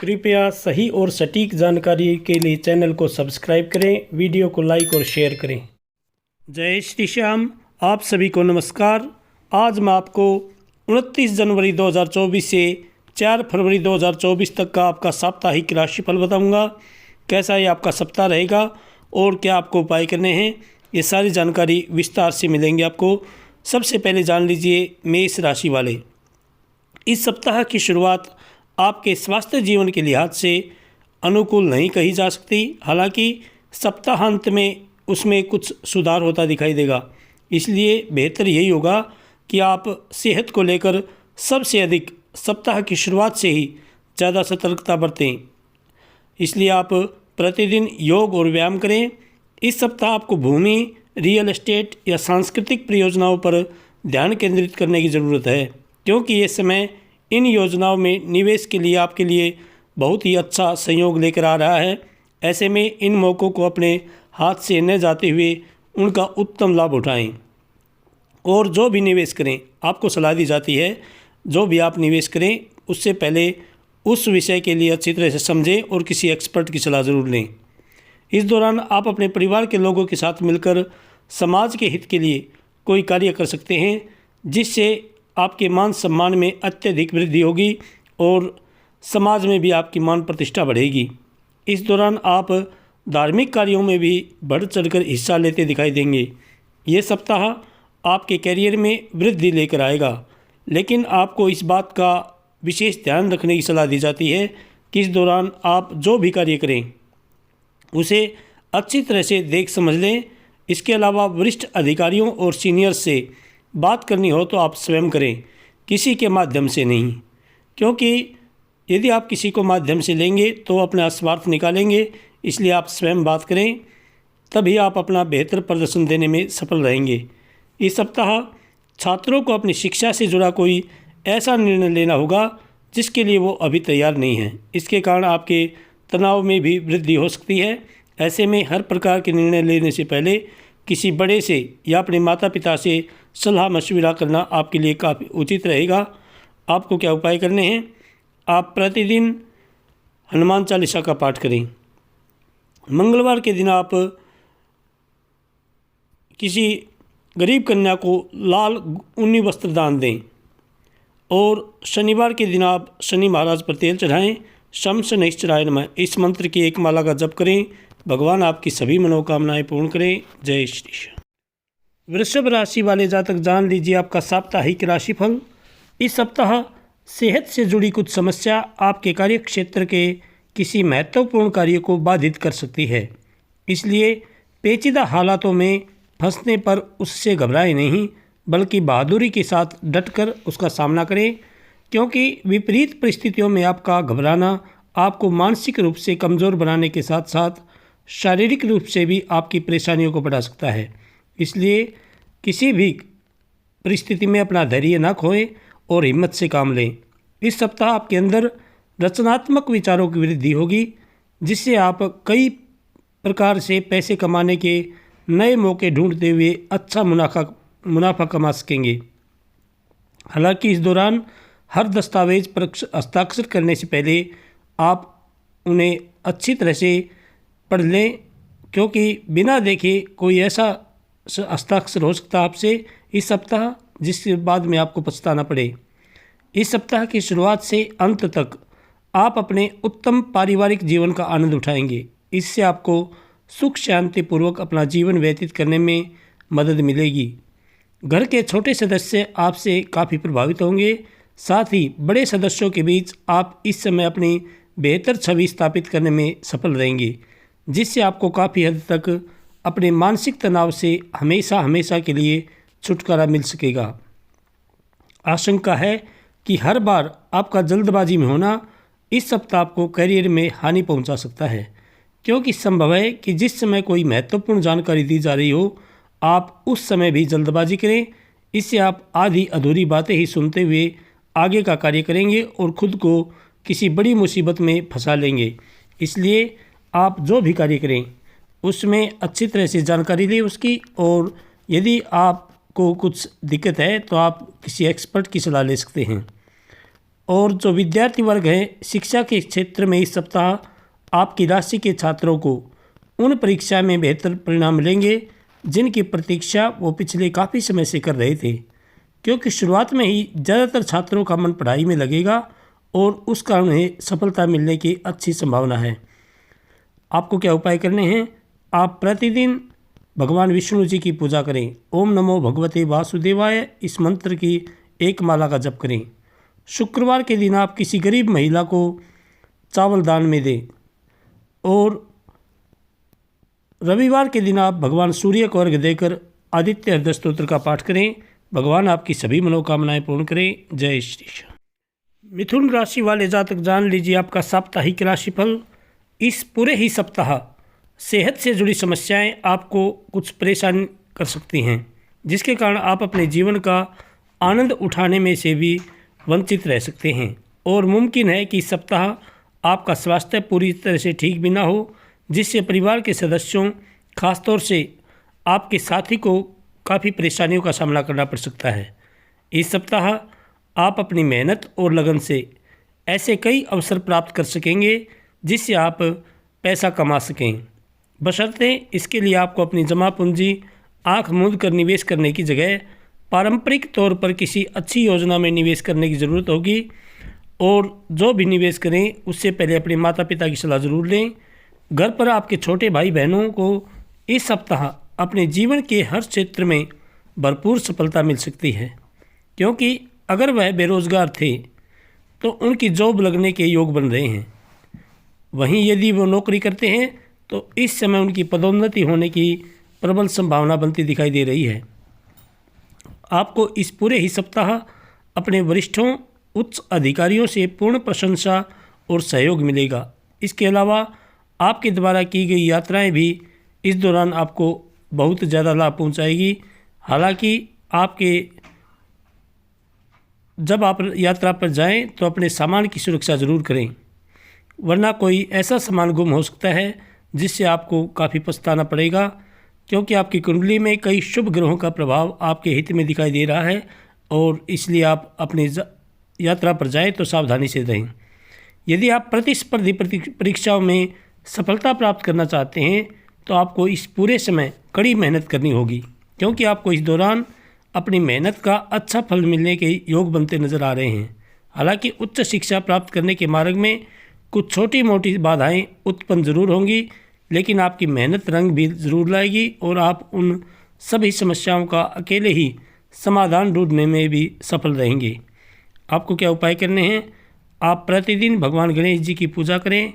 कृपया सही और सटीक जानकारी के लिए चैनल को सब्सक्राइब करें, वीडियो को लाइक और शेयर करें। जय श्री श्याम। आप सभी को नमस्कार। आज मैं आपको 29 जनवरी 2024 से 4 फरवरी 2024 तक का आपका साप्ताहिक राशिफल बताऊंगा। कैसा ये आपका सप्ताह रहेगा और क्या आपको उपाय करने हैं, ये सारी जानकारी विस्तार से मिलेंगी आपको। सबसे पहले जान लीजिए मेष राशि वाले। इस सप्ताह की शुरुआत आपके स्वास्थ्य जीवन के लिहाज से अनुकूल नहीं कही जा सकती। हालांकि सप्ताहांत में उसमें कुछ सुधार होता दिखाई देगा, इसलिए बेहतर यही होगा कि आप सेहत को लेकर सबसे अधिक सप्ताह की शुरुआत से ही ज़्यादा सतर्कता बरतें। इसलिए आप प्रतिदिन योग और व्यायाम करें। इस सप्ताह आपको भूमि, रियल एस्टेट या सांस्कृतिक परियोजनाओं पर ध्यान केंद्रित करने की ज़रूरत है, क्योंकि ये समय इन योजनाओं में निवेश के लिए आपके लिए बहुत ही अच्छा संयोग लेकर आ रहा है। ऐसे में इन मौक़ों को अपने हाथ से न जाते हुए उनका उत्तम लाभ उठाएं। और जो भी निवेश करें, आपको सलाह दी जाती है जो भी आप निवेश करें उससे पहले उस विषय के लिए अच्छी तरह से समझें और किसी एक्सपर्ट की सलाह ज़रूर लें। इस दौरान आप अपने परिवार के लोगों के साथ मिलकर समाज के हित के लिए कोई कार्य कर सकते हैं, जिससे आपके मान सम्मान में अत्यधिक वृद्धि होगी और समाज में भी आपकी मान प्रतिष्ठा बढ़ेगी। इस दौरान आप धार्मिक कार्यों में भी बढ़ चढ़कर हिस्सा लेते दिखाई देंगे। ये सप्ताह आपके करियर में वृद्धि लेकर आएगा, लेकिन आपको इस बात का विशेष ध्यान रखने की सलाह दी जाती है कि इस दौरान आप जो भी कार्य करें उसे अच्छी तरह से देख समझ लें। इसके अलावा वरिष्ठ अधिकारियों और सीनियर्स से बात करनी हो तो आप स्वयं करें, किसी के माध्यम से नहीं, क्योंकि यदि आप किसी को माध्यम से लेंगे तो अपना स्वार्थ निकालेंगे। इसलिए आप स्वयं बात करें, तभी आप अपना बेहतर प्रदर्शन देने में सफल रहेंगे। इस सप्ताह छात्रों को अपनी शिक्षा से जुड़ा कोई ऐसा निर्णय लेना होगा जिसके लिए वो अभी तैयार नहीं है। इसके कारण आपके तनाव में भी वृद्धि हो सकती है। ऐसे में हर प्रकार के निर्णय लेने से पहले किसी बड़े से या अपने माता पिता से सलाह मशविरा करना आपके लिए काफ़ी उचित रहेगा। आपको क्या उपाय करने हैं? आप प्रतिदिन हनुमान चालीसा का पाठ करें। मंगलवार के दिन आप किसी गरीब कन्या को लाल ऊनी वस्त्र दान दें और शनिवार के दिन आप शनि महाराज पर तेल चढ़ाएं। शम शनैश्चराय नमः इस मंत्र की एक माला का जप करें। भगवान आपकी सभी मनोकामनाएं पूर्ण करें। जय श्री श्याम। वृषभ राशि वाले जातक जान लीजिए आपका साप्ताहिक राशिफल। इस सप्ताह सेहत से जुड़ी कुछ समस्या आपके कार्य क्षेत्र के किसी महत्वपूर्ण कार्य को बाधित कर सकती है, इसलिए पेचीदा हालातों में फंसने पर उससे घबराएं नहीं, बल्कि बहादुरी के साथ डटकर उसका सामना करें, क्योंकि विपरीत परिस्थितियों में आपका घबराना आपको मानसिक रूप से कमज़ोर बनाने के साथ साथ शारीरिक रूप से भी आपकी परेशानियों को बढ़ा सकता है। इसलिए किसी भी परिस्थिति में अपना धैर्य न खोएं और हिम्मत से काम लें। इस सप्ताह आपके अंदर रचनात्मक विचारों की वृद्धि होगी, जिससे आप कई प्रकार से पैसे कमाने के नए मौके ढूंढते हुए अच्छा मुनाफा कमा सकेंगे। हालांकि इस दौरान हर दस्तावेज पर हस्ताक्षर करने से पहले आप उन्हें अच्छी तरह से पढ़ लें, क्योंकि बिना देखे कोई ऐसा हस्ताक्षर हो सकता है आपसे इस सप्ताह जिसके बाद में आपको पछताना पड़े। इस सप्ताह की शुरुआत से अंत तक आप अपने उत्तम पारिवारिक जीवन का आनंद उठाएंगे। इससे आपको सुख शांतिपूर्वक अपना जीवन व्यतीत करने में मदद मिलेगी। घर के छोटे सदस्य आपसे काफ़ी प्रभावित होंगे। साथ ही बड़े सदस्यों के बीच आप इस समय अपनी बेहतर छवि स्थापित करने में सफल रहेंगे, जिससे आपको काफ़ी हद तक अपने मानसिक तनाव से हमेशा के लिए छुटकारा मिल सकेगा। आशंका है कि हर बार आपका जल्दबाजी में होना इस सप्ताह आपको करियर में हानि पहुंचा सकता है, क्योंकि संभव है कि जिस समय कोई महत्वपूर्ण जानकारी दी जा रही हो आप उस समय भी जल्दबाजी करें। इससे आप आधी अधूरी बातें ही सुनते हुए आगे का कार्य करेंगे और खुद को किसी बड़ी मुसीबत में फंसा लेंगे। इसलिए आप जो भी कार्य करें उसमें अच्छी तरह से जानकारी लें उसकी, और यदि आपको कुछ दिक्कत है तो आप किसी एक्सपर्ट की सलाह ले सकते हैं। और जो विद्यार्थी वर्ग है शिक्षा के क्षेत्र में इस सप्ताह आपकी राशि के छात्रों को उन परीक्षा में बेहतर परिणाम मिलेंगे जिनकी प्रतीक्षा वो पिछले काफ़ी समय से कर रहे थे, क्योंकि शुरुआत में ही ज़्यादातर छात्रों का मन पढ़ाई में लगेगा और उस कारण उन्हें सफलता मिलने की अच्छी संभावना है। आपको क्या उपाय करने हैं? आप प्रतिदिन भगवान विष्णु जी की पूजा करें। ओम नमो भगवते वासुदेवाय इस मंत्र की एक माला का जप करें। शुक्रवार के दिन आप किसी गरीब महिला को चावल दान में दें और रविवार के दिन आप भगवान सूर्य को अर्घ्य देकर आदित्य हृदय स्तोत्र का पाठ करें। भगवान आपकी सभी मनोकामनाएं पूर्ण करें। जय श्री कृष्ण। मिथुन राशि वाले जातक जान लीजिए आपका साप्ताहिक राशिफल। इस पूरे ही सप्ताह सेहत से जुड़ी समस्याएं आपको कुछ परेशान कर सकती हैं, जिसके कारण आप अपने जीवन का आनंद उठाने में से भी वंचित रह सकते हैं और मुमकिन है कि इस सप्ताह आपका स्वास्थ्य पूरी तरह से ठीक भी ना हो, जिससे परिवार के सदस्यों खासतौर से आपके साथी को काफ़ी परेशानियों का सामना करना पड़ सकता है। इस सप्ताह आप अपनी मेहनत और लगन से ऐसे कई अवसर प्राप्त कर सकेंगे जिससे आप पैसा कमा सकें, बशर्ते इसके लिए आपको अपनी जमा पूंजी आंख मूंद कर निवेश करने की जगह पारंपरिक तौर पर किसी अच्छी योजना में निवेश करने की ज़रूरत होगी। और जो भी निवेश करें उससे पहले अपने माता पिता की सलाह ज़रूर लें। घर पर आपके छोटे भाई बहनों को इस सप्ताह अपने जीवन के हर क्षेत्र में भरपूर सफलता मिल सकती है, क्योंकि अगर वह बेरोज़गार थे तो उनकी जॉब लगने के योग बन रहे हैं। वहीं यदि वो नौकरी करते हैं तो इस समय उनकी पदोन्नति होने की प्रबल संभावना बनती दिखाई दे रही है। आपको इस पूरे ही सप्ताह अपने वरिष्ठों उच्च अधिकारियों से पूर्ण प्रशंसा और सहयोग मिलेगा। इसके अलावा आपके द्वारा की गई यात्राएं भी इस दौरान आपको बहुत ज़्यादा लाभ पहुंचाएगी। हालांकि आपके जब आप यात्रा पर जाएं तो अपने सामान की सुरक्षा ज़रूर करें, वरना कोई ऐसा सामान गुम हो सकता है जिससे आपको काफ़ी पछताना पड़ेगा, क्योंकि आपकी कुंडली में कई शुभ ग्रहों का प्रभाव आपके हित में दिखाई दे रहा है और इसलिए आप अपनी यात्रा पर जाएं तो सावधानी से रहें। यदि आप प्रतिस्पर्धी परीक्षाओं में सफलता प्राप्त करना चाहते हैं तो आपको इस पूरे समय कड़ी मेहनत करनी होगी, क्योंकि आपको इस दौरान अपनी मेहनत का अच्छा फल मिलने के योग बनते नज़र आ रहे हैं। हालांकि उच्च शिक्षा प्राप्त करने के मार्ग में कुछ छोटी मोटी बाधाएं उत्पन्न जरूर होंगी, लेकिन आपकी मेहनत रंग भी ज़रूर लाएगी और आप उन सभी समस्याओं का अकेले ही समाधान ढूंढने में भी सफल रहेंगे। आपको क्या उपाय करने हैं? आप प्रतिदिन भगवान गणेश जी की पूजा करें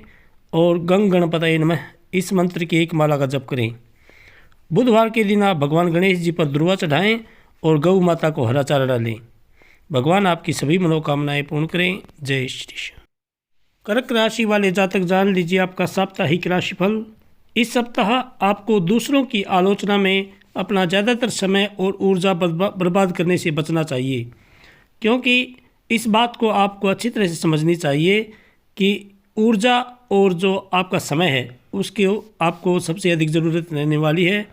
और गंग गणपतये नमः इस मंत्र की एक माला का जप करें। बुधवार के दिन आप भगवान गणेश जी पर दुर्वा चढ़ाएं और गौ माता को हरा चारा डालें। भगवान आपकी सभी मनोकामनाएं पूर्ण करें। जय श्री कृष्ण। कर्क राशि वाले जातक जान लीजिए आपका साप्ताहिक राशिफल। इस सप्ताह आपको दूसरों की आलोचना में अपना ज़्यादातर समय और ऊर्जा बर्बाद करने से बचना चाहिए, क्योंकि इस बात को आपको अच्छी तरह से समझनी चाहिए कि ऊर्जा और जो आपका समय है उसके आपको सबसे अधिक ज़रूरत रहने वाली है।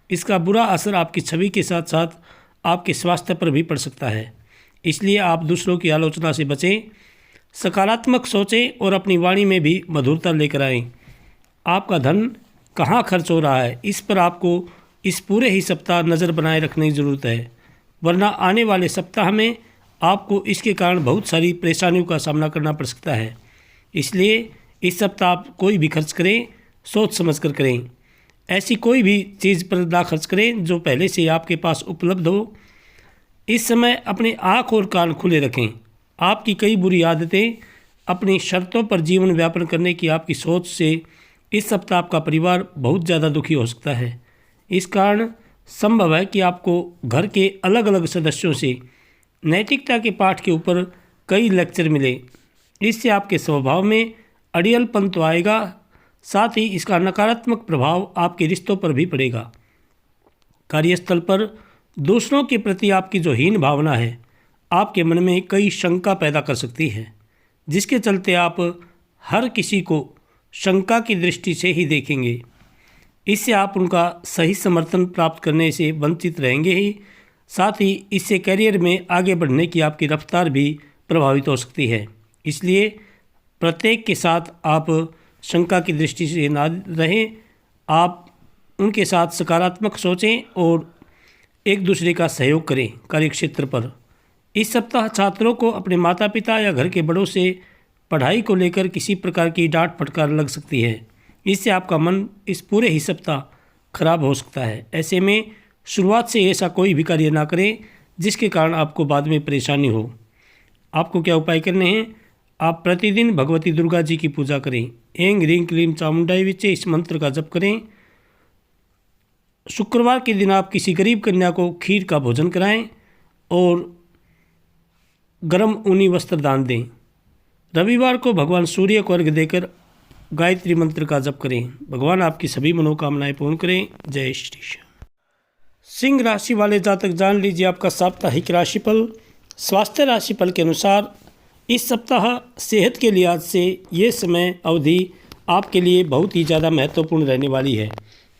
इसका बुरा असर आपकी छवि के साथ साथ आपके स्वास्थ्य पर भी पड़ सकता है, इसलिए आप दूसरों की आलोचना से बचें, सकारात्मक सोचें और अपनी वाणी में भी मधुरता लेकर आएँ। आपका धन कहाँ खर्च हो रहा है इस पर आपको इस पूरे ही सप्ताह नज़र बनाए रखने की ज़रूरत है, वरना आने वाले सप्ताह में आपको इसके कारण बहुत सारी परेशानियों का सामना करना पड़ सकता है। इसलिए इस सप्ताह आप कोई भी खर्च करें सोच समझ कर करें। ऐसी कोई भी चीज़ पर ना खर्च करें जो पहले से आपके पास उपलब्ध हो। इस समय अपने आँख और कान खुले रखें। आपकी कई बुरी आदतें अपनी शर्तों पर जीवन व्यापन करने की आपकी सोच से इस सप्ताह आपका परिवार बहुत ज़्यादा दुखी हो सकता है। इस कारण संभव है कि आपको घर के अलग अलग सदस्यों से नैतिकता के पाठ के ऊपर कई लेक्चर मिले। इससे आपके स्वभाव में अड़ियलपन तो आएगा, साथ ही इसका नकारात्मक प्रभाव आपके रिश्तों पर भी पड़ेगा। कार्यस्थल पर दूसरों के प्रति आपकी जो हीन भावना है आपके मन में कई शंका पैदा कर सकती है, जिसके चलते आप हर किसी को शंका की दृष्टि से ही देखेंगे। इससे आप उनका सही समर्थन प्राप्त करने से वंचित रहेंगे ही, साथ ही इससे करियर में आगे बढ़ने की आपकी रफ्तार भी प्रभावित हो सकती है। इसलिए प्रत्येक के साथ आप शंका की दृष्टि से ना रहें, आप उनके साथ सकारात्मक सोचें और एक दूसरे का सहयोग करें कार्यक्षेत्र पर। इस सप्ताह छात्रों को अपने माता पिता या घर के बड़ों से पढ़ाई को लेकर किसी प्रकार की डांट फटकार लग सकती है। इससे आपका मन इस पूरे ही सप्ताह खराब हो सकता है। ऐसे में शुरुआत से ऐसा कोई भी कार्य ना करें जिसके कारण आपको बाद में परेशानी हो। आपको क्या उपाय करने हैं? आप प्रतिदिन भगवती दुर्गा जी की पूजा करें। ऐं ह्रीं क्लीं चामुंडाई विचे इस मंत्र का जप करें। शुक्रवार के दिन आप किसी गरीब कन्या को खीर का भोजन कराएं और गर्म ऊनी वस्त्र दान दें। रविवार को भगवान सूर्य को अर्घ्य देकर गायत्री मंत्र का जप करें। भगवान आपकी सभी मनोकामनाएं पूर्ण करें। जय श्री श्याम। सिंह राशि वाले जातक जान लीजिए आपका साप्ताहिक राशिफल। स्वास्थ्य राशिफल के अनुसार इस सप्ताह सेहत के लिहाज से ये समय अवधि आपके लिए बहुत ही ज़्यादा महत्वपूर्ण रहने वाली है,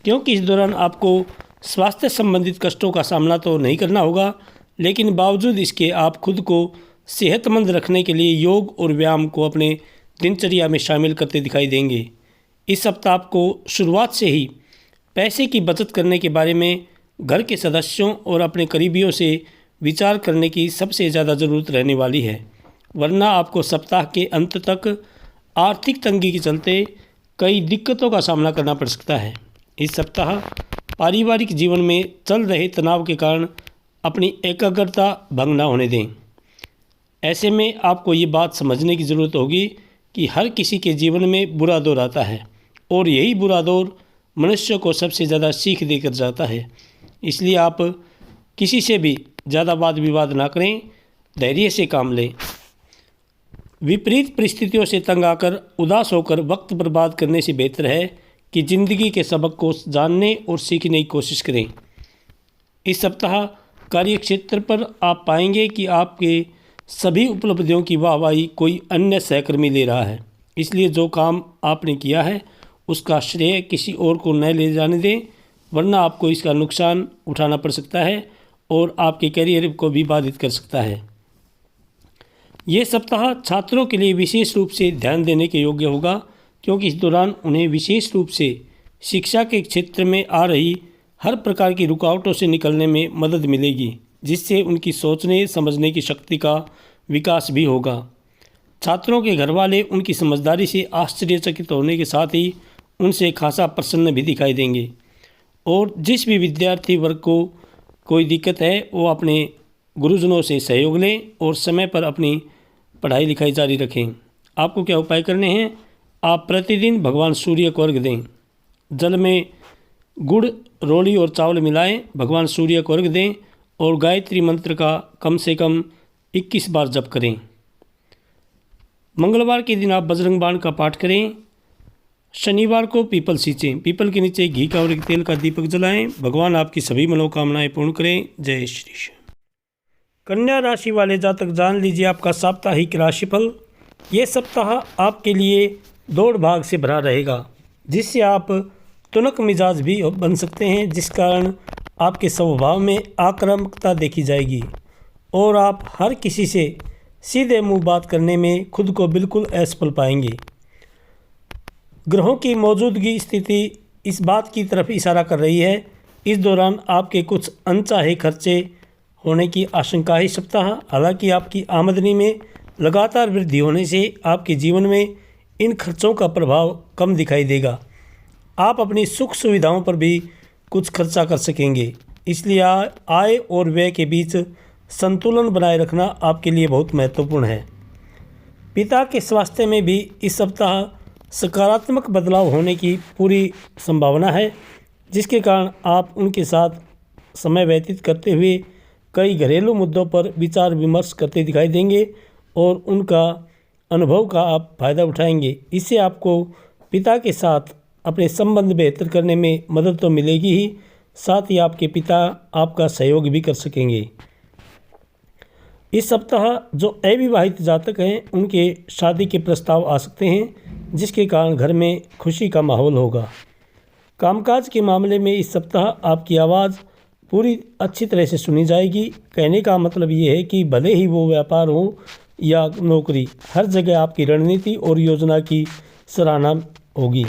क्योंकि इस दौरान आपको स्वास्थ्य संबंधित कष्टों का सामना तो नहीं करना होगा, लेकिन बावजूद इसके आप खुद को सेहतमंद रखने के लिए योग और व्यायाम को अपने दिनचर्या में शामिल करते दिखाई देंगे। इस सप्ताह आपको शुरुआत से ही पैसे की बचत करने के बारे में घर के सदस्यों और अपने करीबियों से विचार करने की सबसे ज़्यादा ज़रूरत रहने वाली है, वरना आपको सप्ताह के अंत तक आर्थिक तंगी के चलते कई दिक्कतों का सामना करना पड़ सकता है। इस सप्ताह पारिवारिक जीवन में चल रहे तनाव के कारण अपनी एकाग्रता भंग न होने दें। ऐसे में आपको ये बात समझने की ज़रूरत होगी कि हर किसी के जीवन में बुरा दौर आता है और यही बुरा दौर मनुष्य को सबसे ज़्यादा सीख देकर जाता है। इसलिए आप किसी से भी ज़्यादा वाद विवाद ना करें, धैर्य से काम लें। विपरीत परिस्थितियों से तंग आकर उदास होकर वक्त बर्बाद करने से बेहतर है कि ज़िंदगी के सबक को जानने और सीखने की कोशिश करें। इस सप्ताह कार्यक्षेत्र पर आप पाएंगे कि आपके सभी उपलब्धियों की वाहवाही कोई अन्य सहकर्मी ले रहा है, इसलिए जो काम आपने किया है उसका श्रेय किसी और को न ले जाने दें, वरना आपको इसका नुकसान उठाना पड़ सकता है और आपके करियर को भी बाधित कर सकता है। ये सप्ताह छात्रों के लिए विशेष रूप से ध्यान देने के योग्य होगा, क्योंकि इस दौरान उन्हें विशेष रूप से शिक्षा के क्षेत्र में आ रही हर प्रकार की रुकावटों से निकलने में मदद मिलेगी, जिससे उनकी सोचने समझने की शक्ति का विकास भी होगा। छात्रों के घर वाले उनकी समझदारी से आश्चर्यचकित होने के साथ ही उनसे खासा प्रसन्न भी दिखाई देंगे। और जिस भी विद्यार्थी वर्ग को कोई दिक्कत है वो अपने गुरुजनों से सहयोग लें और समय पर अपनी पढ़ाई लिखाई जारी रखें। आपको क्या उपाय करने हैं? आप प्रतिदिन भगवान सूर्य को अर्घ्य दें। जल में गुड़, रोली और चावल मिलाएं, भगवान सूर्य को अर्घ्य दें और गायत्री मंत्र का कम से कम 21 बार जप करें। मंगलवार के दिन आप बजरंग बाण का पाठ करें। शनिवार को पीपल सींचें, पीपल के नीचे घी का और तेल का दीपक जलाएं। भगवान आपकी सभी मनोकामनाएं पूर्ण करें। जय श्री श्याम। कन्या राशि वाले जातक जान लीजिए आपका साप्ताहिक राशिफल। ये सप्ताह आपके लिए दौड़ भाग से भरा रहेगा, जिससे आप तुनक मिजाज भी बन सकते हैं, जिस कारण आपके स्वभाव में आक्रामकता देखी जाएगी और आप हर किसी से सीधे मुंह बात करने में खुद को बिल्कुल असफल पाएंगे। ग्रहों की मौजूदगी स्थिति इस बात की तरफ इशारा कर रही है, इस दौरान आपके कुछ अनचाहे खर्चे होने की आशंका है इस सप्ताह। हालांकि आपकी आमदनी में लगातार वृद्धि होने से आपके जीवन में इन खर्चों का प्रभाव कम दिखाई देगा। आप अपनी सुख सुविधाओं पर भी कुछ खर्चा कर सकेंगे, इसलिए आय और व्यय के बीच संतुलन बनाए रखना आपके लिए बहुत महत्वपूर्ण है। पिता के स्वास्थ्य में भी इस सप्ताह सकारात्मक बदलाव होने की पूरी संभावना है, जिसके कारण आप उनके साथ समय व्यतीत करते हुए कई घरेलू मुद्दों पर विचार विमर्श करते दिखाई देंगे और उनका अनुभव का आप फायदा उठाएंगे। इससे आपको पिता के साथ अपने संबंध बेहतर करने में मदद तो मिलेगी ही, साथ ही आपके पिता आपका सहयोग भी कर सकेंगे। इस सप्ताह जो अविवाहित जातक हैं उनके शादी के प्रस्ताव आ सकते हैं, जिसके कारण घर में खुशी का माहौल होगा। कामकाज के मामले में इस सप्ताह आपकी आवाज़ पूरी अच्छी तरह से सुनी जाएगी। कहने का मतलब ये है कि भले ही वो व्यापार हो या नौकरी, हर जगह आपकी रणनीति और योजना की सराहना होगी।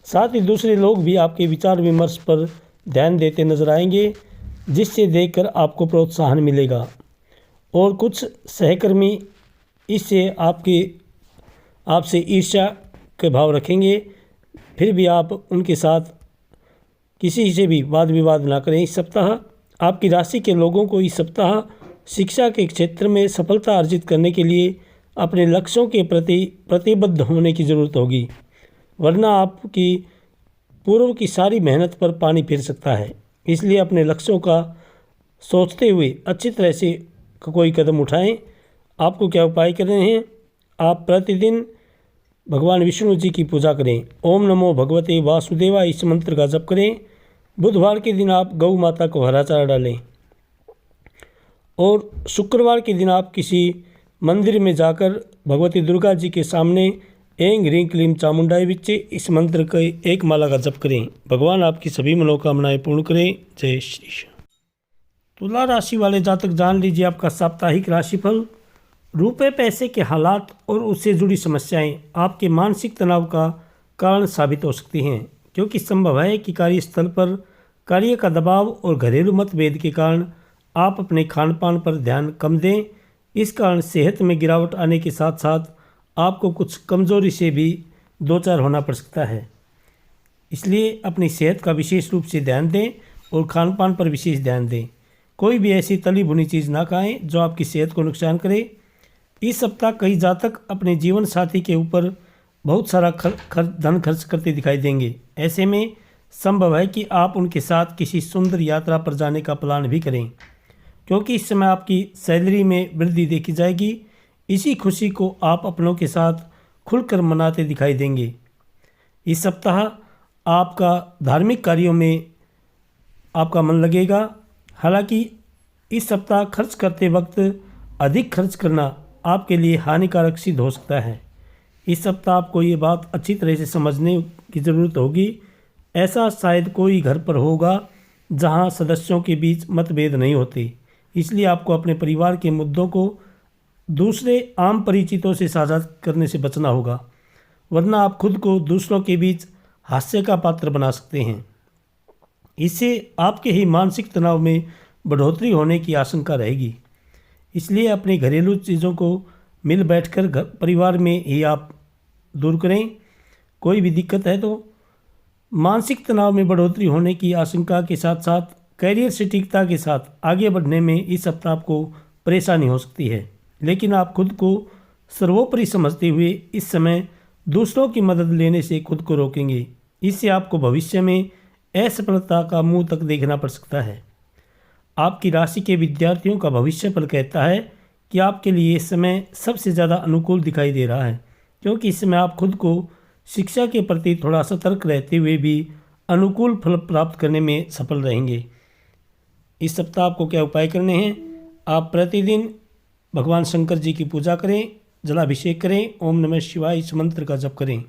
साथ ही दूसरे लोग भी आपके विचार विमर्श पर ध्यान देते नजर आएंगे, जिससे देखकर आपको प्रोत्साहन मिलेगा। और कुछ सहकर्मी इससे आपसे ईर्ष्या के भाव रखेंगे, फिर भी आप उनके साथ किसी से भी वाद विवाद ना करें। इस सप्ताह आपकी राशि के लोगों को इस सप्ताह शिक्षा के क्षेत्र में सफलता अर्जित करने के लिए अपने लक्ष्यों के प्रति प्रतिबद्ध होने की ज़रूरत होगी, वरना आपकी पूर्व की सारी मेहनत पर पानी फिर सकता है। इसलिए अपने लक्ष्यों का सोचते हुए अच्छी तरह से कोई कदम उठाएं। आपको क्या उपाय करने हैं? आप प्रतिदिन भगवान विष्णु जी की पूजा करें। ओम नमो भगवते वासुदेवाय इस मंत्र का जप करें। बुधवार के दिन आप गौ माता को हरा चारा डालें और शुक्रवार के दिन आप किसी मंदिर में जाकर भगवती दुर्गा जी के सामने ऐं ह्रीं क्लीं चामुंडाय विच्चे इस मंत्र के एक माला का जप करें। भगवान आपकी सभी मनोकामनाएं पूर्ण करें। जय श्री कृष्ण। तुला राशि वाले जातक जान लीजिए आपका साप्ताहिक राशिफल। रुपए पैसे के हालात और उससे जुड़ी समस्याएं आपके मानसिक तनाव का कारण साबित हो सकती हैं, क्योंकि संभव है कि कार्यस्थल पर कार्य का दबाव और घरेलू मतभेद के कारण आप अपने खान पान पर ध्यान कम दें। इस कारण सेहत में गिरावट आने के साथ साथ आपको कुछ कमजोरी से भी दो चार होना पड़ सकता है। इसलिए अपनी सेहत का विशेष रूप से ध्यान दें और खान पान पर विशेष ध्यान दें। कोई भी ऐसी तली भुनी चीज़ ना खाएं जो आपकी सेहत को नुकसान करे। इस सप्ताह कई जातक अपने जीवन साथी के ऊपर बहुत सारा धन खर्च करते दिखाई देंगे। ऐसे में संभव है कि आप उनके साथ किसी सुंदर यात्रा पर जाने का प्लान भी करें, क्योंकि इस समय आपकी सैलरी में वृद्धि देखी जाएगी। इसी खुशी को आप अपनों के साथ खुलकर मनाते दिखाई देंगे। इस सप्ताह आपका धार्मिक कार्यों में आपका मन लगेगा। हालांकि इस सप्ताह खर्च करते वक्त अधिक खर्च करना आपके लिए हानिकारक सिद्ध हो सकता है। इस सप्ताह आपको ये बात अच्छी तरह से समझने की ज़रूरत होगी। ऐसा शायद कोई घर पर होगा जहां सदस्यों के बीच मतभेद नहीं होते, इसलिए आपको अपने परिवार के मुद्दों को दूसरे आम परिचितों से साझा करने से बचना होगा, वरना आप खुद को दूसरों के बीच हास्य का पात्र बना सकते हैं। इससे आपके ही मानसिक तनाव में बढ़ोतरी होने की आशंका रहेगी। इसलिए अपनी घरेलू चीज़ों को मिल बैठकर परिवार में ही आप दूर करें। कोई भी दिक्कत है तो मानसिक तनाव में बढ़ोतरी होने की आशंका के साथ साथ कैरियर सटीकता के साथ आगे बढ़ने में इस सप्ताह आपको परेशानी हो सकती है, लेकिन आप खुद को सर्वोपरि समझते हुए इस समय दूसरों की मदद लेने से खुद को रोकेंगे। इससे आपको भविष्य में असफलता का मुंह तक देखना पड़ सकता है। आपकी राशि के विद्यार्थियों का भविष्य फल कहता है कि आपके लिए इस समय सबसे ज़्यादा अनुकूल दिखाई दे रहा है, क्योंकि इस समय आप खुद को शिक्षा के प्रति थोड़ा सतर्क रहते हुए भी अनुकूल फल प्राप्त करने में सफल रहेंगे। इस सप्ताह आपको क्या उपाय करने हैं? आप प्रतिदिन भगवान शंकर जी की पूजा करें, जलाभिषेक करें, ओम नमः शिवाय इस मंत्र का जप करें।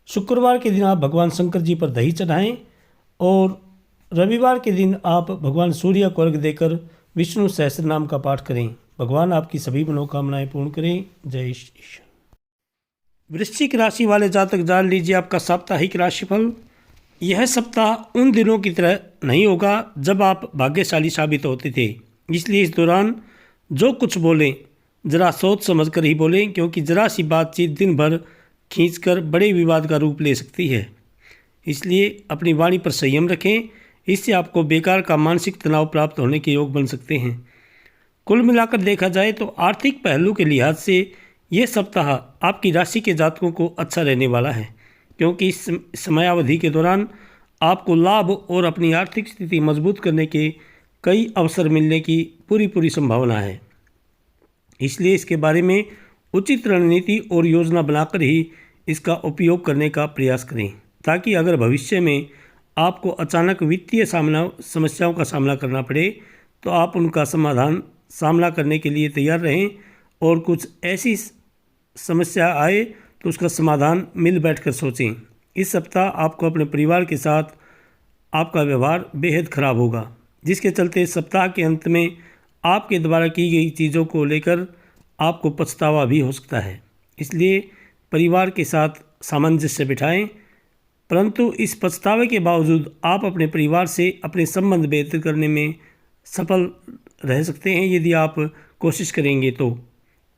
शुक्रवार के दिन आप भगवान शंकर जी पर दही चढ़ाएं और रविवार के दिन आप भगवान सूर्य को अर्घ्य देकर विष्णु सहस्त्र नाम का पाठ करें। भगवान आपकी सभी मनोकामनाएं पूर्ण करें। जय श्री कृष्ण। वृश्चिक राशि वाले जातक जान लीजिए आपका साप्ताहिक राशिफल। यह सप्ताह उन दिनों की तरह नहीं होगा जब आप भाग्यशाली साबित होते थे, इसलिए इस दौरान जो कुछ बोलें जरा सोच समझ कर ही बोलें, क्योंकि जरा सी बातचीत दिन भर खींचकर बड़े विवाद का रूप ले सकती है। इसलिए अपनी वाणी पर संयम रखें, इससे आपको बेकार का मानसिक तनाव प्राप्त होने के योग बन सकते हैं। कुल मिलाकर देखा जाए तो आर्थिक पहलू के लिहाज से ये सप्ताह आपकी राशि के जातकों को अच्छा रहने वाला है, क्योंकि इस समयावधि के दौरान आपको लाभ और अपनी आर्थिक स्थिति मजबूत करने के कई अवसर मिलने की पूरी संभावना है। इसलिए इसके बारे में उचित रणनीति और योजना बनाकर ही इसका उपयोग करने का प्रयास करें, ताकि अगर भविष्य में आपको अचानक वित्तीय समस्याओं का सामना करना पड़े तो आप उनका सामना करने के लिए तैयार रहें, और कुछ ऐसी समस्या आए तो उसका समाधान मिल बैठकर सोचें। इस सप्ताह आपको अपने परिवार के साथ आपका व्यवहार बेहद खराब होगा, जिसके चलते सप्ताह के अंत में आपके द्वारा की गई चीज़ों को लेकर आपको पछतावा भी हो सकता है। इसलिए परिवार के साथ सामंजस्य बिठाएं, परंतु इस पछतावे के बावजूद आप अपने परिवार से अपने संबंध बेहतर करने में सफल रह सकते हैं यदि आप कोशिश करेंगे तो।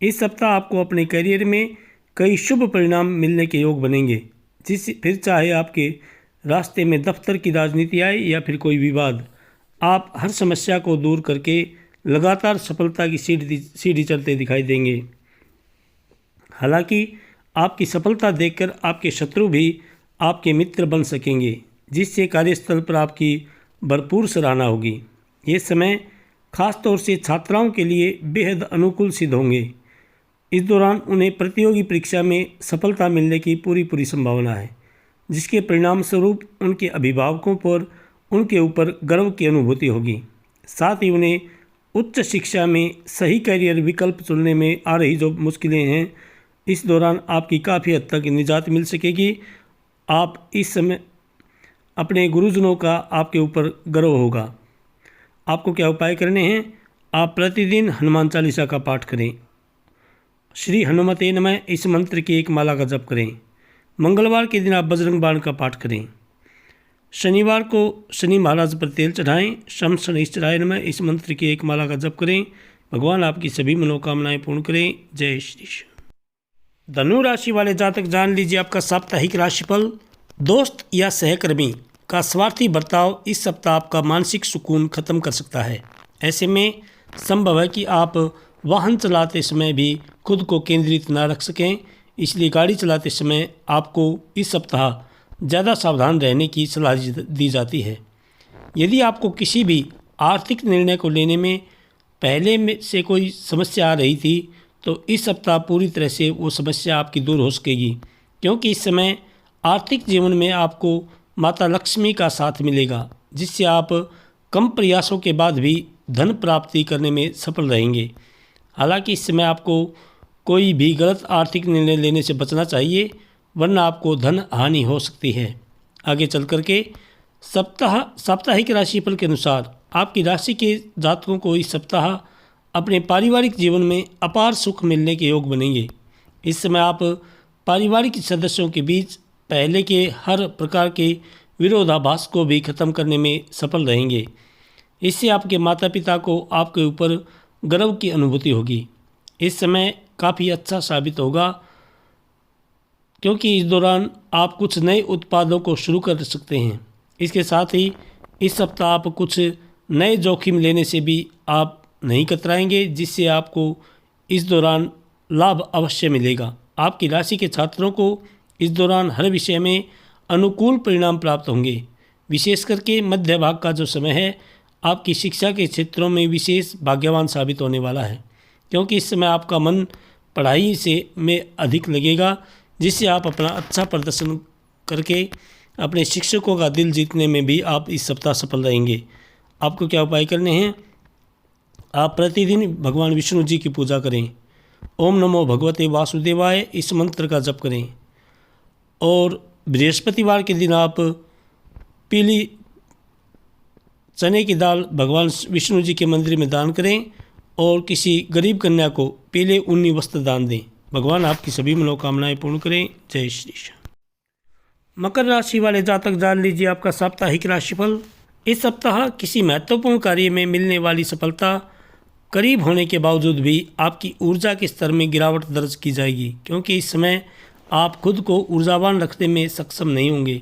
इस सप्ताह आपको अपने करियर में कई शुभ परिणाम मिलने के योग बनेंगे, जिस फिर चाहे आपके रास्ते में दफ्तर की राजनीति आए या फिर कोई विवाद, आप हर समस्या को दूर करके लगातार सफलता की सीढ़ी चलते दिखाई देंगे। हालांकि आपकी सफलता देखकर आपके शत्रु भी आपके मित्र बन सकेंगे, जिससे कार्यस्थल पर आपकी भरपूर सराहना होगी। ये समय खास तौर से छात्राओं के लिए बेहद अनुकूल सिद्ध होंगे। इस दौरान उन्हें प्रतियोगी परीक्षा में सफलता मिलने की पूरी संभावना है, जिसके परिणाम स्वरूप उनके अभिभावकों पर उनके ऊपर गर्व की अनुभूति होगी। साथ ही उन्हें उच्च शिक्षा में सही करियर विकल्प चुनने में आ रही जो मुश्किलें हैं, इस दौरान आपकी काफ़ी हद तक निजात मिल सकेगी। आप इस समय अपने गुरुजनों का आपके ऊपर गर्व होगा। आपको क्या उपाय करने हैं? आप प्रतिदिन हनुमान चालीसा का पाठ करें। श्री हनुमते नमः इस मंत्र की एक माला का जप करें। मंगलवार के दिन आप बजरंग बाण का पाठ करें। शनिवार को शनि महाराज पर तेल चढ़ाएं। शम शनिश्चराय नमः इस मंत्र की एक माला का जप करें। भगवान आपकी सभी मनोकामनाएं पूर्ण करें। जय श्री कृष्ण। धनु राशि वाले जातक जान लीजिए आपका साप्ताहिक राशिफल। दोस्त या सहकर्मी का स्वार्थी बर्ताव इस सप्ताह आपका मानसिक सुकून खत्म कर सकता है। ऐसे में संभव है कि आप वाहन चलाते समय भी खुद को केंद्रित न रख सकें, इसलिए गाड़ी चलाते समय आपको इस सप्ताह ज़्यादा सावधान रहने की सलाह दी जाती है। यदि आपको किसी भी आर्थिक निर्णय को लेने में पहले में से कोई समस्या आ रही थी, तो इस सप्ताह पूरी तरह से वो समस्या आपकी दूर हो सकेगी, क्योंकि इस समय आर्थिक जीवन में आपको माता लक्ष्मी का साथ मिलेगा, जिससे आप कम प्रयासों के बाद भी धन प्राप्ति करने में सफल रहेंगे। हालांकि इस समय आपको कोई भी गलत आर्थिक निर्णय लेने से बचना चाहिए, वरना आपको धन हानि हो सकती है। आगे चल कर के साप्ताहिक राशिफल के अनुसार आपकी राशि के जातकों को इस सप्ताह अपने पारिवारिक जीवन में अपार सुख मिलने के योग बनेंगे। इस समय आप पारिवारिक सदस्यों के बीच पहले के हर प्रकार के विरोधाभास को भी खत्म करने में सफल रहेंगे। इससे आपके माता पिता को आपके ऊपर गर्व की अनुभूति होगी। इस समय काफ़ी अच्छा साबित होगा, क्योंकि इस दौरान आप कुछ नए उत्पादों को शुरू कर सकते हैं। इसके साथ ही इस सप्ताह आप कुछ नए जोखिम लेने से भी आप नहीं कतराएंगे, जिससे आपको इस दौरान लाभ अवश्य मिलेगा। आपकी राशि के छात्रों को इस दौरान हर विषय में अनुकूल परिणाम प्राप्त होंगे। विशेष करके मध्य भाग का जो समय है, आपकी शिक्षा के क्षेत्रों में विशेष भाग्यवान साबित होने वाला है, क्योंकि इस समय आपका मन पढ़ाई में अधिक लगेगा, जिससे आप अपना अच्छा प्रदर्शन करके अपने शिक्षकों का दिल जीतने में भी आप इस सप्ताह सफल रहेंगे। आपको क्या उपाय करने हैं? आप प्रतिदिन भगवान विष्णु जी की पूजा करें। ओम नमो भगवते वासुदेवाय इस मंत्र का जप करें। और बृहस्पतिवार के दिन आप पीली चने की दाल भगवान विष्णु जी के मंदिर में दान करें और किसी गरीब कन्या को पीले ऊनी वस्त्र दान दें। भगवान आपकी सभी मनोकामनाएं पूर्ण करें। जय श्री कृष्ण। मकर राशि वाले जातक जान लीजिए आपका साप्ताहिक राशिफल। इस सप्ताह किसी महत्वपूर्ण कार्य में मिलने वाली सफलता करीब होने के बावजूद भी आपकी ऊर्जा के स्तर में गिरावट दर्ज की जाएगी, क्योंकि इस समय आप खुद को ऊर्जावान रखने में सक्षम नहीं होंगे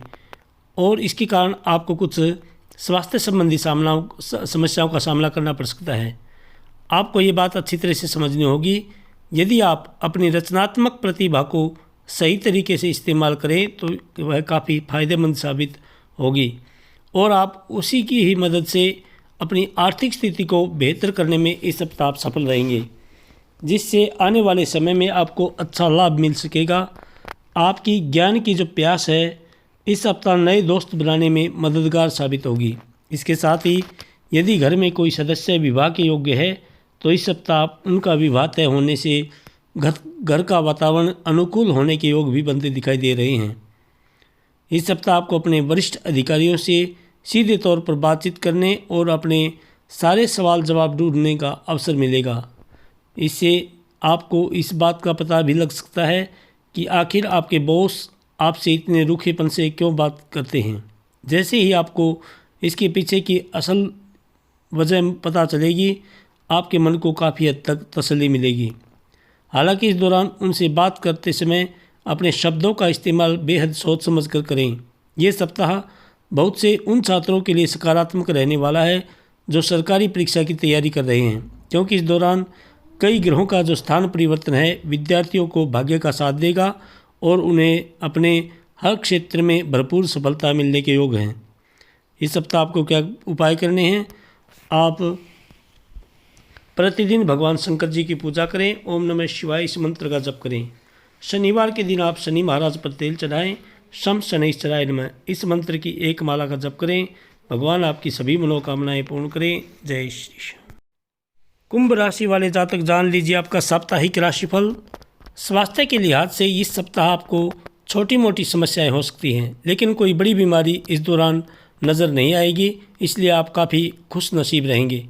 और इसके कारण आपको कुछ स्वास्थ्य संबंधी समस्याओं का सामना करना पड़ सकता है। आपको ये बात अच्छी तरह से समझनी होगी। यदि आप अपनी रचनात्मक प्रतिभा को सही तरीके से इस्तेमाल करें तो वह काफ़ी फायदेमंद साबित होगी और आप उसी की ही मदद से अपनी आर्थिक स्थिति को बेहतर करने में इस सप्ताह आप सफल रहेंगे, जिससे आने वाले समय में आपको अच्छा लाभ मिल सकेगा। आपकी ज्ञान की जो प्यास है इस सप्ताह नए दोस्त बनाने में मददगार साबित होगी। इसके साथ ही यदि घर में कोई सदस्य विवाह के योग्य है तो इस सप्ताह उनका विवाह तय होने से घर का वातावरण अनुकूल होने के योग भी बनते दिखाई दे रहे हैं। इस सप्ताह आपको अपने वरिष्ठ अधिकारियों से सीधे तौर पर बातचीत करने और अपने सारे सवाल जवाब ढूंढने का अवसर मिलेगा। इससे आपको इस बात का पता भी लग सकता है कि आखिर आपके बॉस आपसे इतने रूखेपन से क्यों बात करते हैं। जैसे ही आपको इसके पीछे की असल वजह पता चलेगी, आपके मन को काफ़ी हद तक तसल्ली मिलेगी। हालांकि इस दौरान उनसे बात करते समय अपने शब्दों का इस्तेमाल बेहद सोच समझ कर करें। ये सप्ताह बहुत से उन छात्रों के लिए सकारात्मक रहने वाला है जो सरकारी परीक्षा की तैयारी कर रहे हैं, क्योंकि इस दौरान कई ग्रहों का जो स्थान परिवर्तन है विद्यार्थियों को भाग्य का साथ देगा और उन्हें अपने हर क्षेत्र में भरपूर सफलता मिलने के योग हैं। इस सप्ताह आपको क्या उपाय करने हैं? आप प्रतिदिन भगवान शंकर जी की पूजा करें, ओम नमः शिवाय इस मंत्र का जप करें। शनिवार के दिन आप शनि महाराज पर तेल चढ़ाएं, शम शनैश्चराय नमः इस मंत्र की एक माला का जप करें। भगवान आपकी सभी मनोकामनाएं पूर्ण करें। जय श्री कृष्ण। कुंभ राशि वाले जातक जान लीजिए आपका साप्ताहिक राशिफल। स्वास्थ्य के लिहाज से इस सप्ताह आपको छोटी मोटी समस्याएं हो सकती हैं, लेकिन कोई बड़ी बीमारी इस दौरान नज़र नहीं आएगी, इसलिए आप काफ़ी खुश नसीब रहेंगे।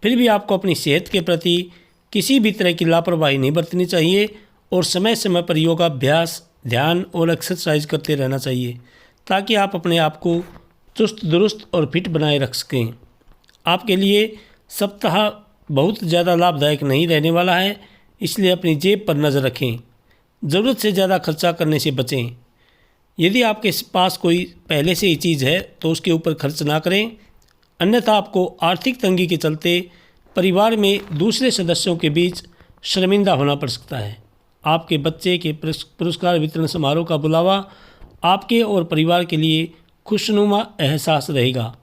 फिर भी आपको अपनी सेहत के प्रति किसी भी तरह की लापरवाही नहीं बरतनी चाहिए और समय समय पर योगाभ्यास, ध्यान और एक्सरसाइज करते रहना चाहिए ताकि आप अपने आप को चुस्त दुरुस्त और फिट बनाए रख सकें। आपके लिए सप्ताह बहुत ज़्यादा लाभदायक नहीं रहने वाला है, इसलिए अपनी जेब पर नज़र रखें। ज़रूरत से ज़्यादा खर्चा करने से बचें। यदि आपके पास कोई पहले से ही चीज़ है तो उसके ऊपर खर्च ना करें, अन्यथा आपको आर्थिक तंगी के चलते परिवार में दूसरे सदस्यों के बीच शर्मिंदा होना पड़ सकता है। आपके बच्चे के पुरस्कार वितरण समारोह का बुलावा आपके और परिवार के लिए खुशनुमा एहसास रहेगा।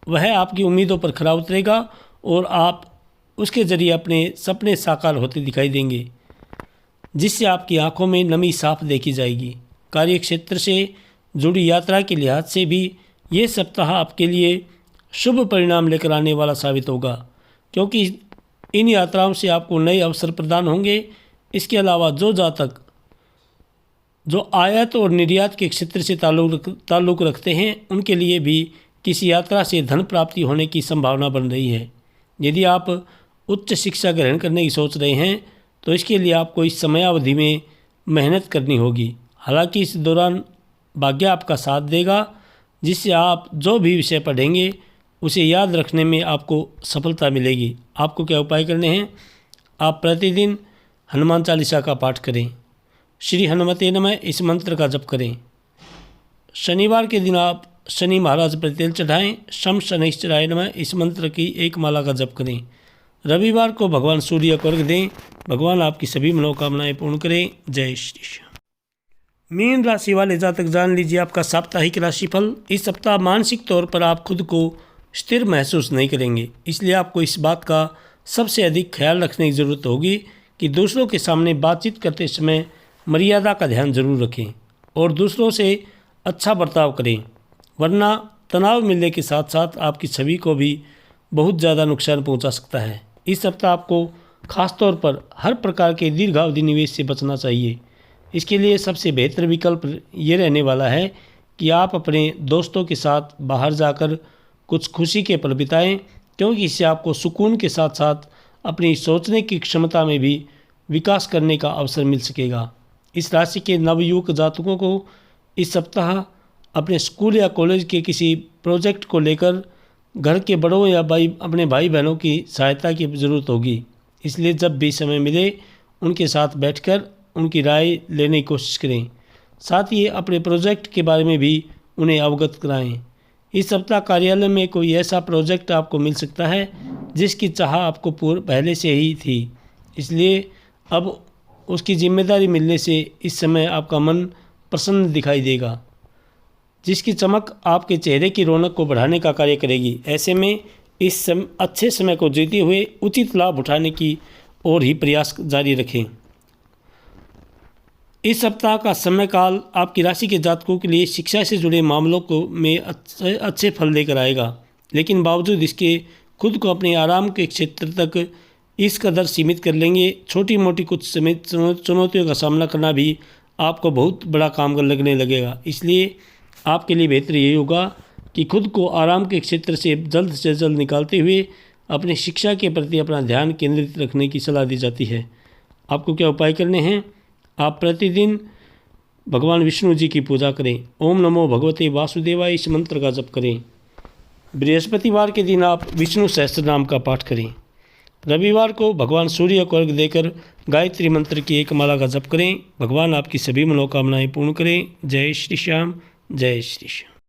वह आपकी उम्मीदों पर खरा उतरेगा और आप उसके ज़रिए अपने सपने साकार होते दिखाई देंगे, जिससे आपकी आंखों में नमी साफ देखी जाएगी। कार्यक्षेत्र से जुड़ी यात्रा के लिहाज से भी ये सप्ताह आपके लिए शुभ परिणाम लेकर आने वाला साबित होगा, क्योंकि इन यात्राओं से आपको नए अवसर प्रदान होंगे। इसके अलावा जो जातक जो आयात और निर्यात के क्षेत्र से ताल्लुक़ रखते हैं, उनके लिए भी किसी यात्रा से धन प्राप्ति होने की संभावना बन रही है। यदि आप उच्च शिक्षा ग्रहण करने की सोच रहे हैं तो इसके लिए आपको इस समयावधि में मेहनत करनी होगी। हालांकि इस दौरान भाग्य आपका साथ देगा, जिससे आप जो भी विषय पढ़ेंगे उसे याद रखने में आपको सफलता मिलेगी। आपको क्या उपाय करने हैं? आप प्रतिदिन हनुमान चालीसा का पाठ करें, श्री हनुमते नमः इस मंत्र का जप करें। शनिवार के दिन आप शनि महाराज पर तेल चढ़ाएं, शम शनैश्चराय नमः इस मंत्र की एक माला का जप करें। रविवार को भगवान सूर्य को अर्घ दें। भगवान आपकी सभी मनोकामनाएं पूर्ण करें। जय श्री कृष्ण। मीन राशि वाले जातक जान लीजिए आपका साप्ताहिक राशिफल। इस सप्ताह मानसिक तौर पर आप खुद को स्थिर महसूस नहीं करेंगे, इसलिए आपको इस बात का सबसे अधिक ख्याल रखने की ज़रूरत होगी कि दूसरों के सामने बातचीत करते समय मर्यादा का ध्यान जरूर रखें और दूसरों से अच्छा बर्ताव करें, वरना तनाव मिलने के साथ साथ आपकी छवि को भी बहुत ज़्यादा नुकसान पहुंचा सकता है। इस सप्ताह आपको खासतौर पर हर प्रकार के दीर्घावधि निवेश से बचना चाहिए। इसके लिए सबसे बेहतर विकल्प ये रहने वाला है कि आप अपने दोस्तों के साथ बाहर जाकर कुछ खुशी के पल बिताएं, क्योंकि इससे आपको सुकून के साथ साथ अपनी सोचने की क्षमता में भी विकास करने का अवसर मिल सकेगा। इस राशि के नवयुवक जातकों को इस सप्ताह अपने स्कूल या कॉलेज के किसी प्रोजेक्ट को लेकर घर के बड़ों या अपने भाई बहनों की सहायता की ज़रूरत होगी, इसलिए जब भी समय मिले उनके साथ बैठकर उनकी राय लेने की कोशिश करें। साथ ही अपने प्रोजेक्ट के बारे में भी उन्हें अवगत कराएं। इस सप्ताह कार्यालय में कोई ऐसा प्रोजेक्ट आपको मिल सकता है जिसकी चाह आपको पहले से ही थी, इसलिए अब उसकी जिम्मेदारी मिलने से इस समय आपका मन प्रसन्न दिखाई देगा, जिसकी चमक आपके चेहरे की रौनक को बढ़ाने का कार्य करेगी। ऐसे में इस अच्छे समय को जीते हुए उचित लाभ उठाने की ओर ही प्रयास जारी रखें। इस सप्ताह का समय काल आपकी राशि के जातकों के लिए शिक्षा से जुड़े मामलों में अच्छे फल लेकर आएगा, लेकिन बावजूद इसके खुद को अपने आराम के क्षेत्र तक इस कदर सीमित कर लेंगे। छोटी मोटी कुछ चुनौतियों का सामना करना भी आपको बहुत बड़ा काम लगने लगेगा, इसलिए आपके लिए बेहतर यही होगा कि खुद को आराम के क्षेत्र से जल्द से जल्द निकालते हुए अपनी शिक्षा के प्रति अपना ध्यान केंद्रित रखने की सलाह दी जाती है। आपको क्या उपाय करने हैं? आप प्रतिदिन भगवान विष्णु जी की पूजा करें। ओम नमो भगवते वासुदेवाय इस मंत्र का जप करें। बृहस्पतिवार के दिन आप विष्णु सहस्त्रनाम का पाठ करें। रविवार को भगवान सूर्य को अर्घ्य देकर गायत्री मंत्र की एक माला का जप करें। भगवान आपकी सभी मनोकामनाएं पूर्ण करें। जय श्री श्याम, जय श्री श्याम।